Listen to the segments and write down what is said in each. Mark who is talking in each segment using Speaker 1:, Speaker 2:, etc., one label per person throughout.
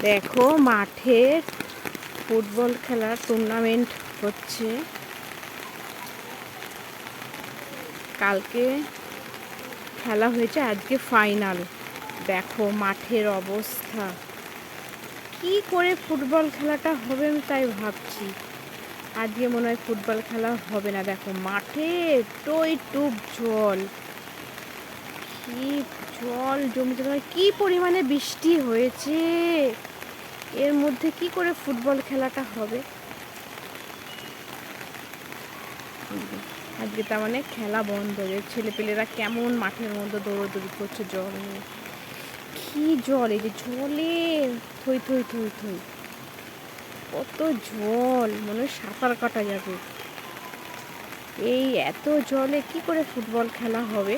Speaker 1: দেখো মাঠে ফুটবল খেলার টুর্নামেন্ট হচ্ছে। কালকে খেলা হয়েছে, আজকে ফাইনাল। দেখো মাঠের অবস্থা, কি করে ফুটবল খেলাটা হবে আমি তাই ভাবছি। আজকে মনে হয় ফুটবল খেলা হবে না। দেখো মাঠে টই টুপ জল, কি জল জমেছে, কি পরিমাণে বৃষ্টি হয়েছে। এর মধ্যে কি করে ফুটবল খেলাটা হবে? আজকে তার মানে খেলা বন্ধ। ছেলেপেলেরা কেমন মাঠের মধ্যে দৌড়দৌড়ি করছে জল নিয়ে। কি জল, এই যে জলে থই থই থই থই, কত জল, মনে হয় সাঁতার কাটা যাবে। এই এত জলে কি করে ফুটবল খেলা হবে?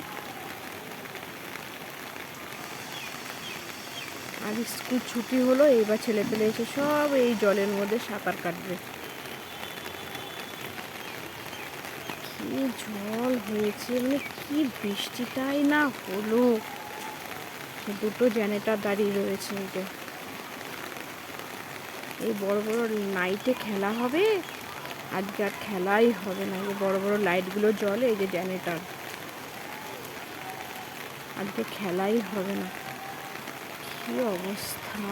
Speaker 1: আর স্কুল ছুটি হলো, এইবার ছেলেপেলে এসে সব এই জলের মধ্যে সাঁতার কাটবে। কি জল হয়েছে, মানে কি বৃষ্টিটাই না হলো। দুটো জেনারেটর দাঁড়িয়ে রয়েছে। এই বড় বড় নাইটে খেলা হবে, আজকে আর খেলাই হবে না। এই বড় বড় লাইটগুলো জ্বলে, এই যে জেনারেটর, আজকে খেলাই হবে না। কি অবস্থা!